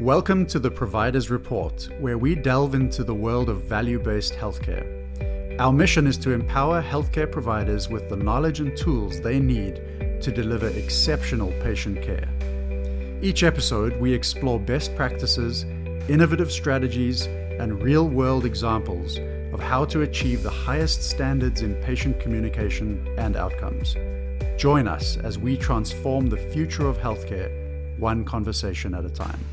Welcome to the Provider's Report, where we delve into the world of value-based healthcare. Our mission is to empower healthcare providers with the knowledge and tools they need to deliver exceptional patient care. Each episode, we explore best practices, innovative strategies, and real-world examples of how to achieve the highest standards in patient communication and outcomes. Join us as we transform the future of healthcare, one conversation at a time.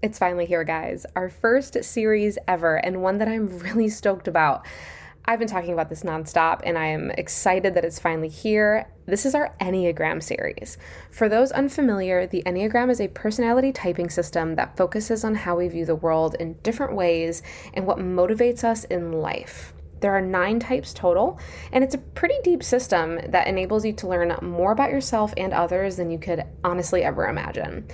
It's finally here, guys. Our first series ever, and one that I'm really stoked about. I've been talking about this nonstop, and I am excited that it's finally here. This is our ENNEAGRAM series. For those unfamiliar, the ENNEAGRAM is a personality typing system that focuses on how we view the world in different ways and what motivates us in life. There are 9 types total, and it's a pretty deep system that enables you to learn more about yourself and others than you could honestly ever imagine.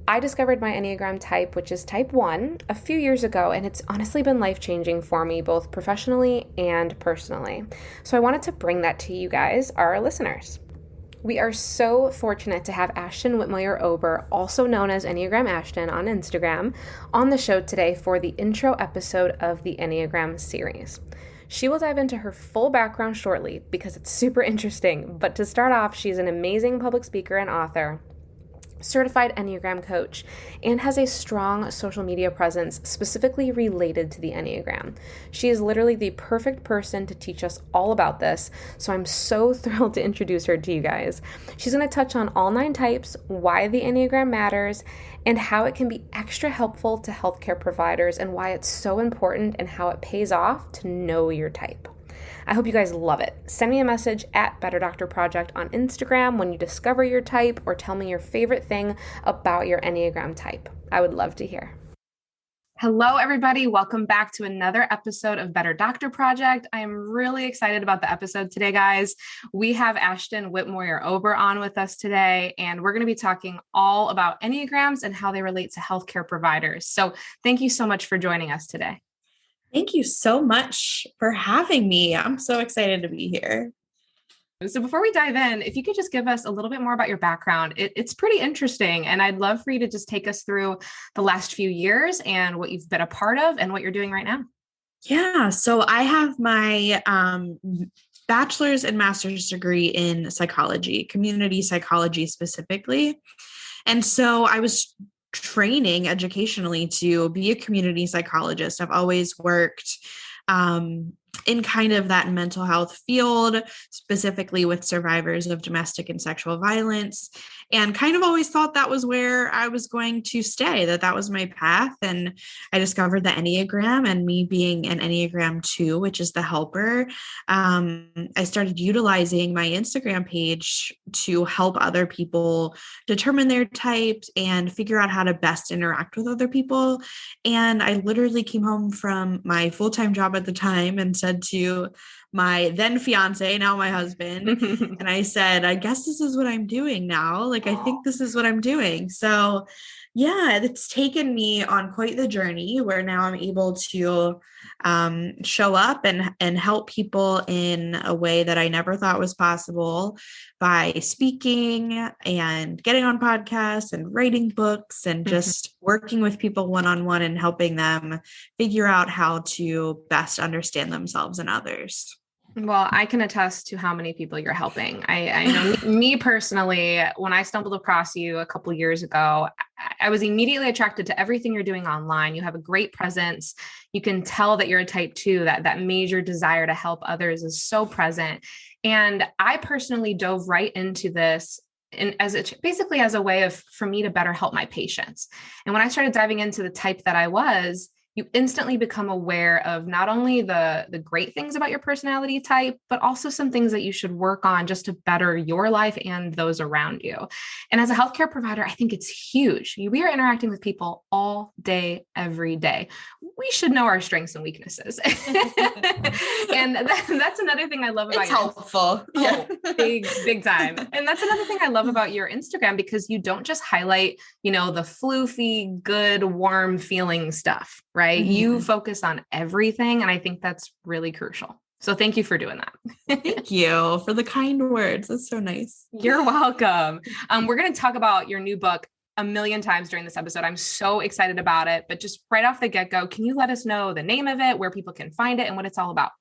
I discovered my Enneagram type, which is type 1, a few years ago, and it's honestly been life-changing for me, both professionally and personally. So I wanted to bring that to you guys, our listeners. We are so fortunate to have Ashton Whitmoyer-Ober, also known as Enneagram Ashton on Instagram, on the show today for the intro episode of the Enneagram series. She will dive into her full background shortly because it's super interesting, but to start off, she's an amazing public speaker and author, certified Enneagram coach, and has a strong social media presence specifically related to the Enneagram. She is literally the perfect person to teach us all about this, so I'm so thrilled to introduce her to you guys. She's going to touch on all 9 types, why the Enneagram matters, and how it can be extra helpful to healthcare providers, and why it's so important and how it pays off to know your type. I hope you guys love it. Send me a message at Better Doctor Project on Instagram when you discover your type, or tell me your favorite thing about your Enneagram type. I would love to hear. Hello, everybody. Welcome back to another episode of Better Doctor Project. I am really excited about the episode today, guys. We have Ashton Whitmoyer-Ober on with us today, and we're going to be talking all about Enneagrams and how they relate to healthcare providers. So thank you so much for joining us today. Thank you so much for having me. I'm so excited to be here. So before we dive in, if you could just give us a little bit more about your background, it's pretty interesting. And I'd love for you to just take us through the last few years and what you've been a part of and what you're doing right now. Yeah. So I have my bachelor's and master's degree in psychology, community psychology specifically. And so I was training educationally to be a community psychologist. I've always worked in kind of that mental health field, specifically with survivors of domestic and sexual violence, and kind of always thought that was where I was going to stay, that was my path. And I discovered the Enneagram, and me being an Enneagram 2, which is the helper, I started utilizing my Instagram page to help other people determine their types and figure out how to best interact with other people. And I literally came home from my full-time job at the time and said to my then fiance, now my husband, and I said, I guess this is what I'm doing now. Like, I think this is what I'm doing. So yeah, it's taken me on quite the journey where now I'm able to show up and help people in a way that I never thought was possible by speaking and getting on podcasts and writing books and just working with people one-on-one and helping them figure out how to best understand themselves and others. Well, I can attest to how many people you're helping. I know me personally, when I stumbled across you a couple of years ago, I was immediately attracted to everything you're doing online. You have a great presence. You can tell that you're a type 2, that major desire to help others is so present. And I personally dove right into this and basically as a way for me to better help my patients. And when I started diving into the type that I was, you instantly become aware of not only the great things about your personality type, but also some things that you should work on just to better your life and those around you. And as a healthcare provider, I think it's huge. We are interacting with people all day, every day. We should know our strengths and weaknesses. And that's another thing I love about it's helpful. Yeah. Big time. And that's another thing I love about your Instagram, because you don't just highlight, the floofy, good, warm feeling stuff, right? Mm-hmm. You focus on everything. And I think that's really crucial. So thank you for doing that. Thank you for the kind words. That's so nice. You're welcome. We're going to talk about your new book a million times during this episode. I'm so excited about it, but just right off the get-go, can you let us know the name of it, where people can find it, and what it's all about?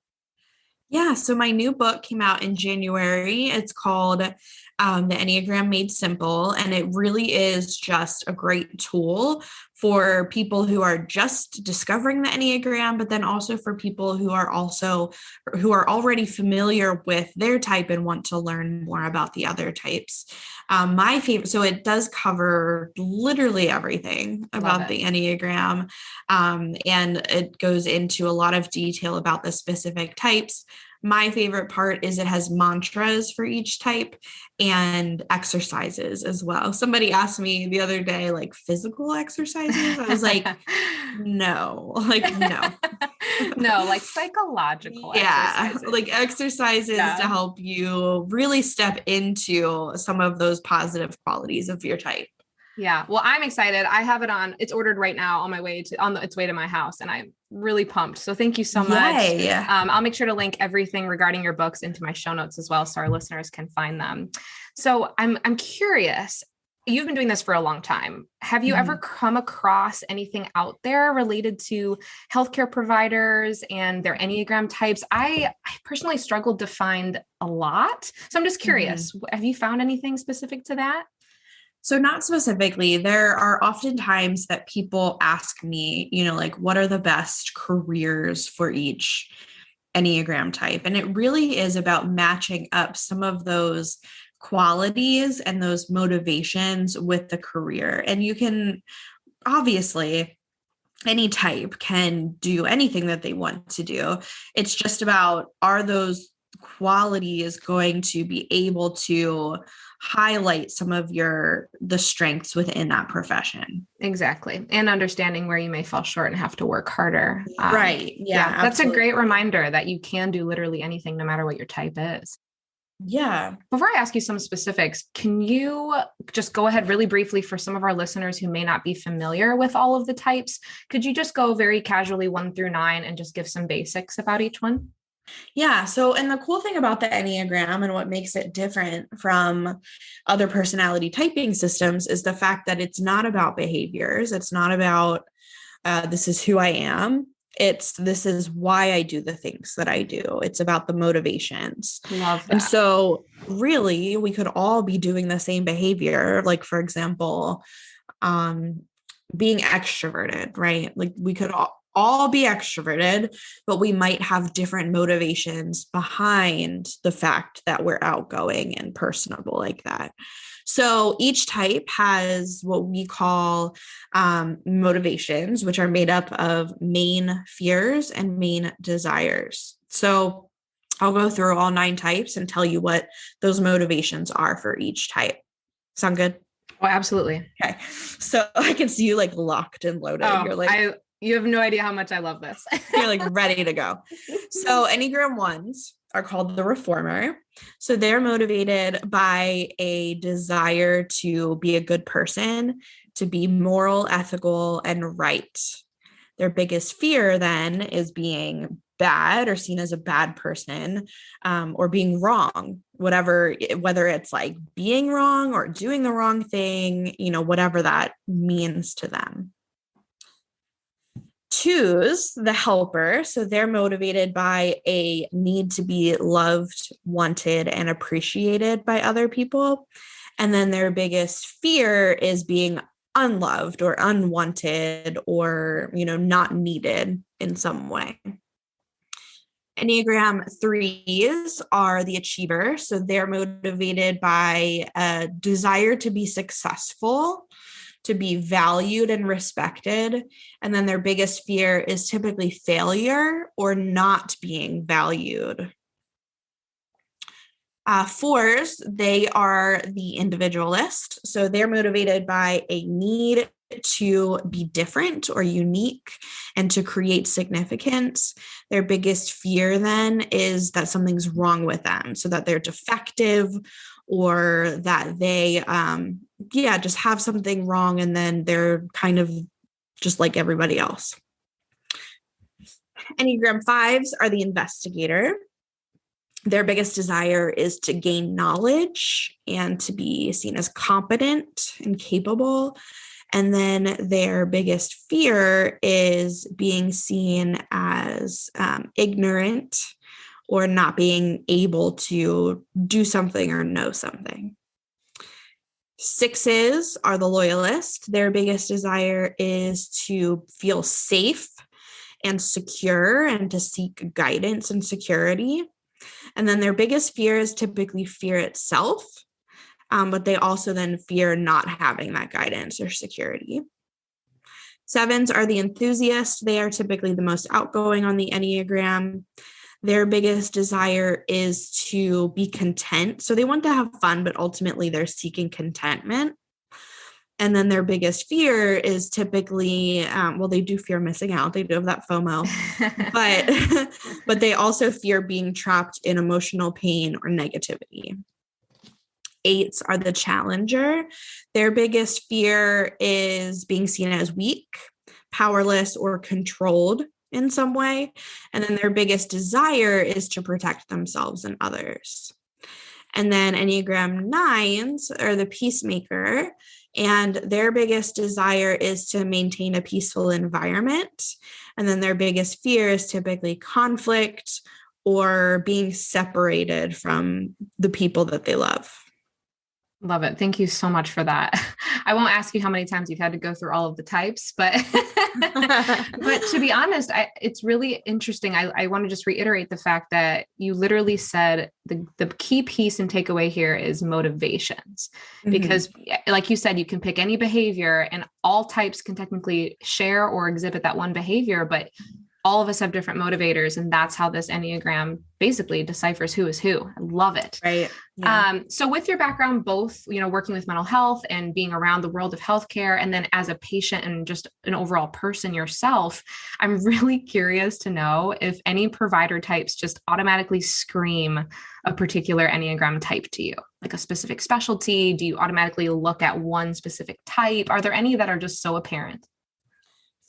Yeah, so my new book came out in January. It's called The Enneagram Made Simple, and it really is just a great tool for people who are just discovering the Enneagram, but then also for people who are already familiar with their type and want to learn more about the other types. My favorite, so it does cover literally everything about the Enneagram, and it goes into a lot of detail about the specific types. My favorite part is it has mantras for each type and exercises as well. Somebody asked me the other day, like physical exercises. I was like, no, no, like psychological exercises. Like exercises to help you really step into some of those positive qualities of your type. Yeah. Well, I'm excited. I have it on. It's ordered right now on its way to my house, and I'm really pumped. So thank you so much. I'll make sure to link everything regarding your books into my show notes as well, so our listeners can find them. So I'm curious. You've been doing this for a long time. Have you ever come across anything out there related to healthcare providers and their Enneagram types? I personally struggled to find a lot. So I'm just curious, have you found anything specific to that? So not specifically. There are often times that people ask me, like, what are the best careers for each Enneagram type? And it really is about matching up some of those qualities and those motivations with the career. And you can, obviously, any type can do anything that they want to do. It's just about, are those qualities going to be able to highlight some of the strengths within that profession? Exactly. And understanding where you may fall short and have to work harder. Right. Yeah. That's a great reminder that you can do literally anything, no matter what your type is. Yeah. Before I ask you some specifics, can you just go ahead really briefly for some of our listeners who may not be familiar with all of the types? Could you just go very casually 1 through 9 and just give some basics about each one? Yeah. So, and the cool thing about the Enneagram and what makes it different from other personality typing systems is the fact that it's not about behaviors. It's not about, this is who I am. This is why I do the things that I do. It's about the motivations. Love that. And so really we could all be doing the same behavior. Like, for example, being extroverted, right? Like we could all be extroverted, but we might have different motivations behind the fact that we're outgoing and personable like that. So each type has what we call motivations, which are made up of main fears and main desires. So I'll go through all 9 types and tell you what those motivations are for each type. Sound good? Oh, absolutely. Okay. So I can see you like locked and loaded. You're like, you have no idea how much I love this. You're like ready to go. So Enneagram 1s are called the reformer. So they're motivated by a desire to be a good person, to be moral, ethical, and right. Their biggest fear then is being bad or seen as a bad person, or being wrong, whether it's like being wrong or doing the wrong thing, whatever that means to them. 2s, the helper. So they're motivated by a need to be loved, wanted, and appreciated by other people. And then their biggest fear is being unloved or unwanted or, not needed in some way. Enneagram 3s are the achiever. So they're motivated by a desire to be successful, to be valued and respected. And then their biggest fear is typically failure or not being valued. 4s, they are the individualist. So they're motivated by a need to be different or unique and to create significance. Their biggest fear then is that something's wrong with them, so that they're defective or that they just have something wrong and then they're kind of just like everybody else. Enneagram 5s are the investigator. Their biggest desire is to gain knowledge and to be seen as competent and capable. And then their biggest fear is being seen as ignorant or not being able to do something or know something. 6s are the loyalist. Their biggest desire is to feel safe and secure and to seek guidance and security. And then their biggest fear is typically fear itself, but they also then fear not having that guidance or security. 7s are the enthusiasts. They are typically the most outgoing on the Enneagram. Their biggest desire is to be content. So they want to have fun, but ultimately they're seeking contentment. And then their biggest fear is typically, they do fear missing out. They do have that FOMO, but they also fear being trapped in emotional pain or negativity. 8s are the challenger. Their biggest fear is being seen as weak, powerless, or controlled in some way. And then their biggest desire is to protect themselves and others. And then Enneagram 9s are the peacemaker, and their biggest desire is to maintain a peaceful environment. And then their biggest fear is typically conflict or being separated from the people that they love. Love it. Thank you so much for that. I won't ask you how many times you've had to go through all of the types, but but to be honest, it's really interesting. I want to just reiterate the fact that you literally said the key piece and takeaway here is motivations, because like you said, you can pick any behavior and all types can technically share or exhibit that one behavior, but all of us have different motivators. And that's how this Enneagram basically deciphers who is who. I love it. Right. Yeah. So with your background, both, working with mental health and being around the world of healthcare, and then as a patient and just an overall person yourself, I'm really curious to know if any provider types just automatically scream a particular Enneagram type to you, like a specific specialty. Do you automatically look at one specific type? Are there any that are just so apparent?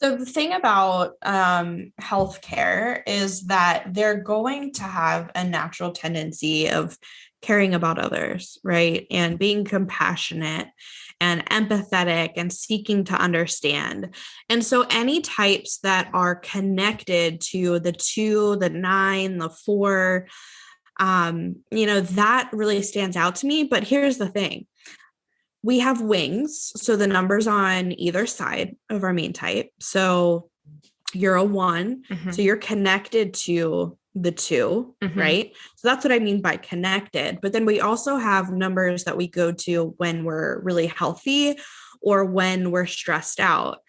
So the thing about healthcare is that they're going to have a natural tendency of caring about others, right? And being compassionate and empathetic and seeking to understand. And so any types that are connected to the 2, the 9, the 4, that really stands out to me. But here's the thing. We have wings, so the numbers on either side of our main type. So you're a 1, so you're connected to the 2, right? So that's what I mean by connected. But then we also have numbers that we go to when we're really healthy or when we're stressed out.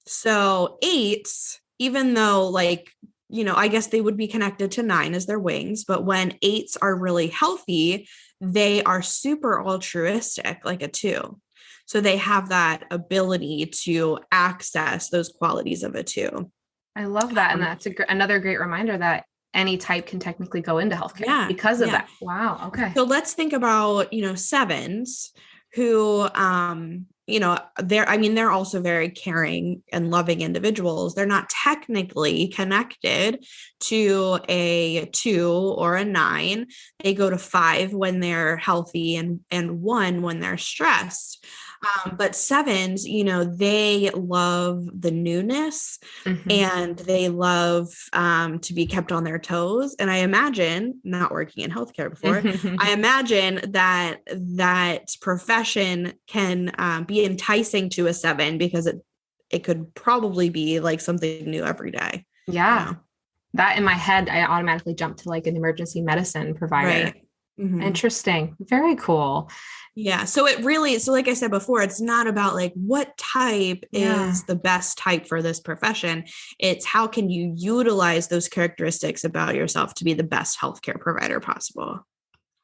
So 8s, even though I guess they would be connected to 9 as their wings, but when 8s are really healthy, they are super altruistic, like a 2. So they have that ability to access those qualities of a 2. I love that. And that's another great reminder that any type can technically go into healthcare because of that. Wow. Okay. So let's think about, 7s who, they're also very caring and loving individuals. They're not technically connected to a 2 or a 9. They go to 5 when they're healthy and 1 when they're stressed. But 7s, they love the newness and they love to be kept on their toes. And I imagine, not working in healthcare before, I imagine that profession can be enticing to a 7 because it could probably be like something new every day. Yeah. That in my head, I automatically jumped to like an emergency medicine provider. Right. Interesting. Very cool. Yeah. So like I said before, it's not about like what type is the best type for this profession. It's how can you utilize those characteristics about yourself to be the best healthcare provider possible.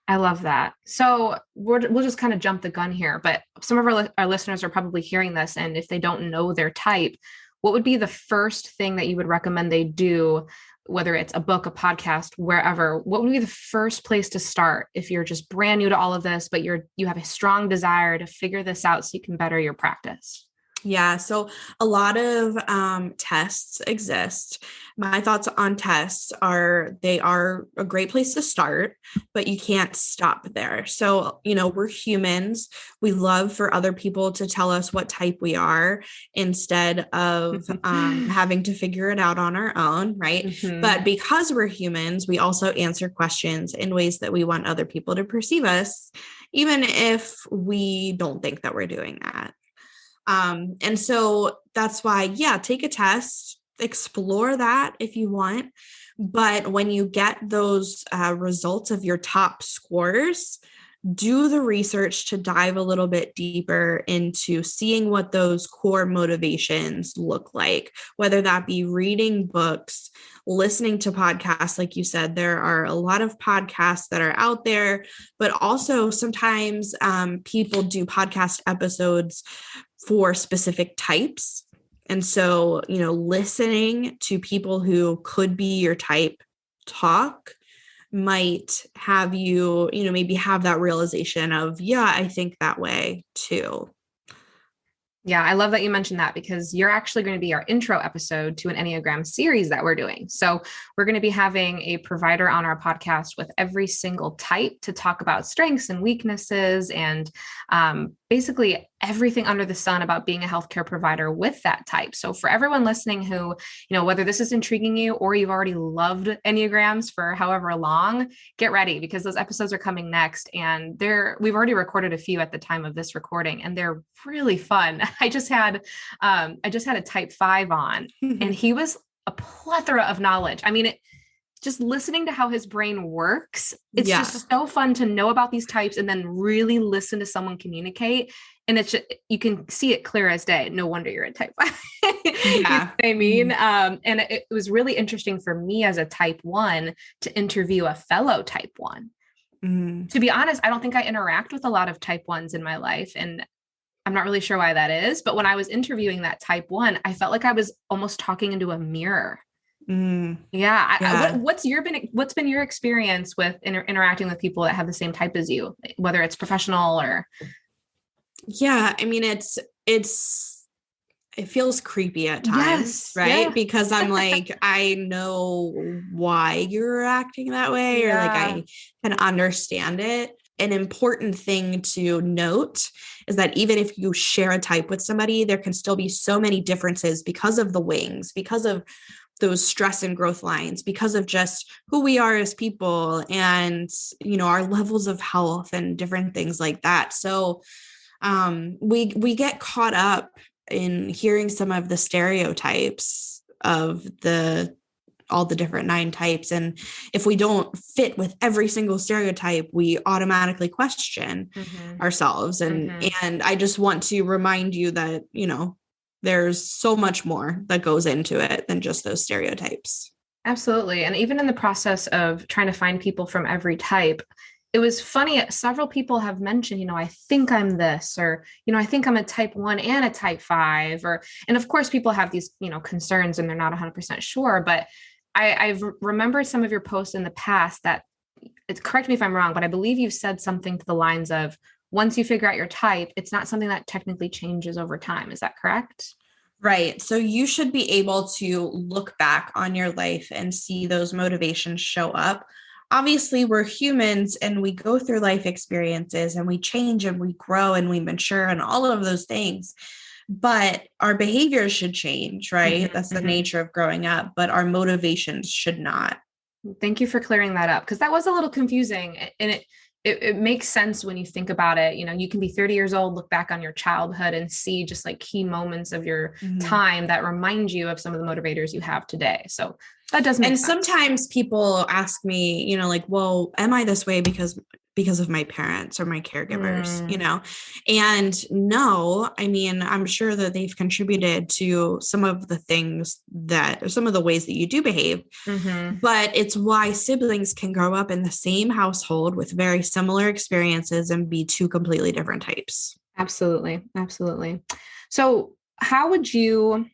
I love that. So we'll just kind of jump the gun here, but some of our listeners are probably hearing this. And if they don't know their type, what would be the first thing that you would recommend they do, whether it's a book, a podcast, wherever? What would be the first place to start if you're just brand new to all of this, but you have a strong desire to figure this out so you can better your practice? Yeah. So a lot of tests exist. My thoughts on tests are they are a great place to start, but you can't stop there. So, we're humans. We love for other people to tell us what type we are instead of having to figure it out on our own. Right. Mm-hmm. But because we're humans, we also answer questions in ways that we want other people to perceive us, even if we don't think that we're doing that. And so that's why, yeah, take a test, explore that if you want. But when you get those results of your top scores, do the research to dive a little bit deeper into seeing what those core motivations look like, whether that be reading books, listening to podcasts. Like you said, there are a lot of podcasts that are out there, but also sometimes people do podcast episodes for specific types. And so, listening to people who could be your type talk might have you, maybe have that realization of, yeah, I think that way too. Yeah, I love that you mentioned that because you're actually going to be our intro episode to an Enneagram series that we're doing. So we're going to be having a provider on our podcast with every single type to talk about strengths and weaknesses and basically everything under the sun about being a healthcare provider with that type. So for everyone listening who, whether this is intriguing you or you've already loved Enneagrams for however long, get ready because those episodes are coming next. And we've already recorded a few at the time of this recording and they're really fun. I just had a type 5 on and he was a plethora of knowledge. I mean, just listening to how his brain works, it's just so fun to know about these types and then really listen to someone communicate. And it's just, you can see it clear as day. No wonder you're a type 5. Yeah. You know what I mean? And it was really interesting for me as a type 1 to interview a fellow type 1. To be honest, I don't think I interact with a lot of type 1s in my life. And I'm not really sure why that is. But when I was interviewing that type 1, I felt like I was almost talking into a mirror. What's been your experience with interacting with people that have the same type as you, whether it's professional or? Yeah. I mean, it feels creepy at times, right? Yeah. Because I'm like, I know why you're acting that way, or like I can understand it. An important thing to note is that even if you share a type with somebody, there can still be so many differences because of the wings, because of those stress and growth lines, because of just who we are as people and, our levels of health and different things like that. So we get caught up in hearing some of the stereotypes of all the different 9 types. And if we don't fit with every single stereotype, we automatically question ourselves. And I just want to remind you that, there's so much more that goes into it than just those stereotypes. Absolutely. And even in the process of trying to find people from every type, it was funny. Several people have mentioned, I think I'm this, or, I think I'm a type 1 and a type 5, and of course people have these, concerns and they're not 100% sure, but I've remembered some of your posts in the past that, correct me if I'm wrong, but I believe you've said something to the lines of, once you figure out your type, it's not something that technically changes over time. Is that correct? Right. So you should be able to look back on your life and see those motivations show up. Obviously, we're humans and we go through life experiences and we change and we grow and we mature and all of those things. But our behaviors should change, right? That's the nature of growing up, but our motivations should not. Thank you for clearing that up because that was a little confusing, and it makes sense when you think about it. You can be 30 years old, look back on your childhood and see just like key moments of your time that remind you of some of the motivators you have today. So that does make sense. And sometimes people ask me, like, well, am I this way because of my parents or my caregivers, and no, I mean, I'm sure that they've contributed to some of the ways that you do behave, but it's why siblings can grow up in the same household with very similar experiences and be 2 completely different types. Absolutely. Absolutely. So how would you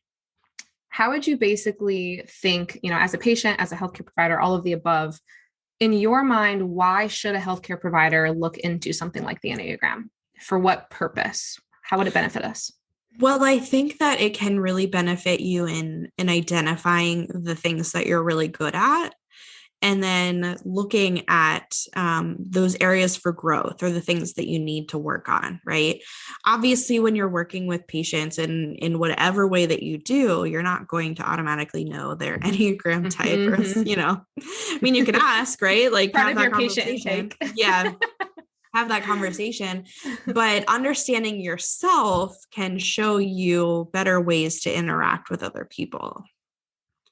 basically think, as a patient, as a healthcare provider, all of the above, in your mind, why should a healthcare provider look into something like the Enneagram? For what purpose? How would it benefit us? Well, I think that it can really benefit you in identifying the things that you're really good at, and then looking at those areas for growth or the things that you need to work on, right? Obviously, when you're working with patients in whatever way that you do, you're not going to automatically know their Enneagram type, or, I mean, you can ask, right? Like, Part have of that your patient conversation. intake. Yeah. Have that conversation, but understanding yourself can show you better ways to interact with other people.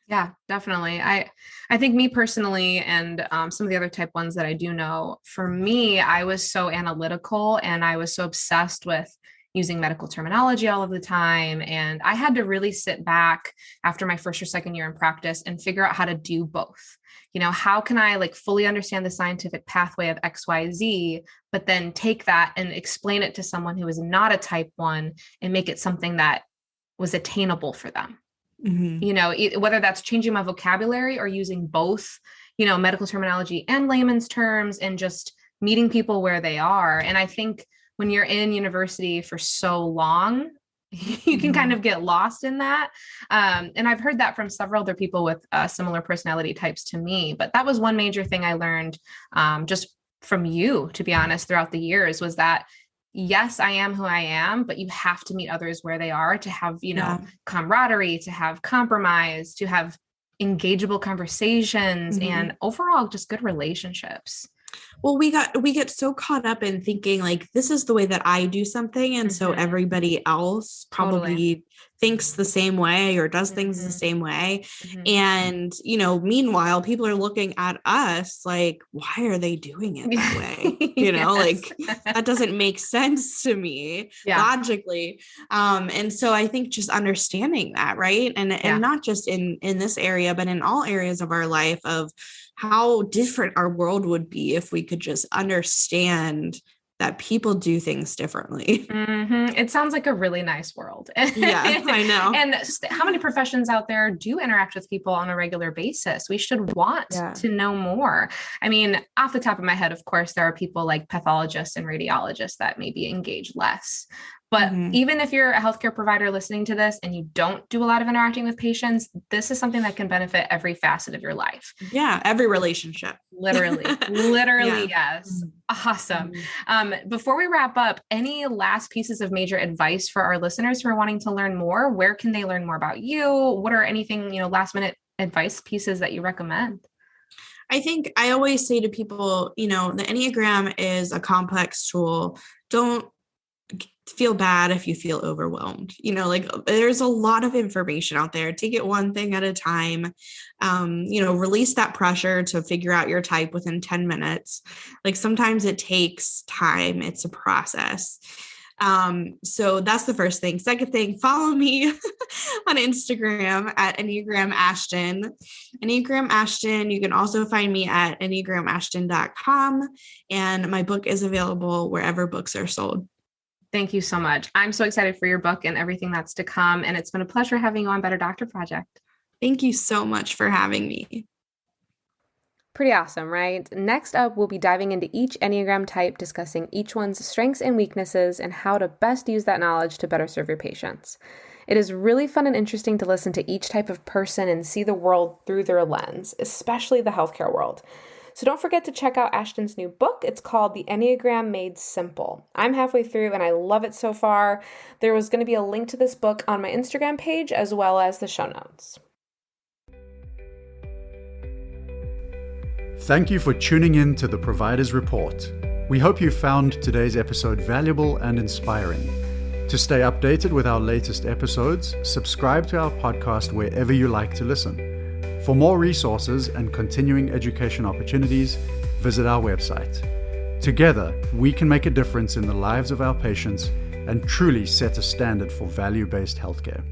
Yeah, definitely. I think me personally, and some of the other type ones that I do know, for me, I was so analytical and I was so obsessed with using medical terminology all of the time. And I had to really sit back after my first or second year in practice and figure out how to do both. How can I like fully understand the scientific pathway of XYZ, but then take that and explain it to someone who is not a type one and make it something that was attainable for them. Whether that's changing my vocabulary or using both, medical terminology and layman's terms, and just meeting people where they are. And I think when you're in university for so long, you can kind of get lost in that. And I've heard that from several other people with similar personality types to me. But that was one major thing I learned just from you, to be honest, throughout the years, was that yes, I am who I am, but you have to meet others where they are to have, camaraderie, to have compromise, to have engageable conversations, and overall just good relationships. Well, we get so caught up in thinking like, this is the way that I do something. And so everybody else probably thinks the same way or does things the same way. And, meanwhile, people are looking at us like, why are they doing it that way? Like that doesn't make sense to me logically. And so I think just understanding that, right. And not just in this area, but in all areas of our life, of how different our world would be if we could just understand that people do things differently. It sounds like a really nice world. Yeah, I know. And how many professions out there do interact with people on a regular basis? We should want to know more. I mean, off the top of my head, of course, there are people like pathologists and radiologists that maybe engage less. But even if you're a healthcare provider listening to this and you don't do a lot of interacting with patients, this is something that can benefit every facet of your life. Yeah, every relationship. Literally, yes. Awesome. Before we wrap up, any last pieces of major advice for our listeners who are wanting to learn more? Where can they learn more about you? What are anything, last minute advice pieces that you recommend? I think I always say to people, the Enneagram is a complex tool. Don't feel bad if you feel overwhelmed. There's a lot of information out there. Take it one thing at a time. Release that pressure to figure out your type within 10 minutes. Like sometimes it takes time. It's a process. So that's the first thing. Second thing, follow me on Instagram at Enneagram Ashton. Enneagram Ashton. You can also find me at enneagramashton.com. And my book is available wherever books are sold. Thank you so much. I'm so excited for your book and everything that's to come. And it's been a pleasure having you on Better Doctor Project. Thank you so much for having me. Pretty awesome, right? Next up, we'll be diving into each Enneagram type, discussing each one's strengths and weaknesses and how to best use that knowledge to better serve your patients. It is really fun and interesting to listen to each type of person and see the world through their lens, especially the healthcare world. So don't forget to check out Ashton's new book. It's called The Enneagram Made Simple. I'm halfway through and I love it so far. There was going to be a link to this book on my Instagram page as well as the show notes. Thank you for tuning in to the Provider's Report. We hope you found today's episode valuable and inspiring. To stay updated with our latest episodes, subscribe to our podcast wherever you like to listen. For more resources and continuing education opportunities, visit our website. Together, we can make a difference in the lives of our patients and truly set a standard for value-based healthcare.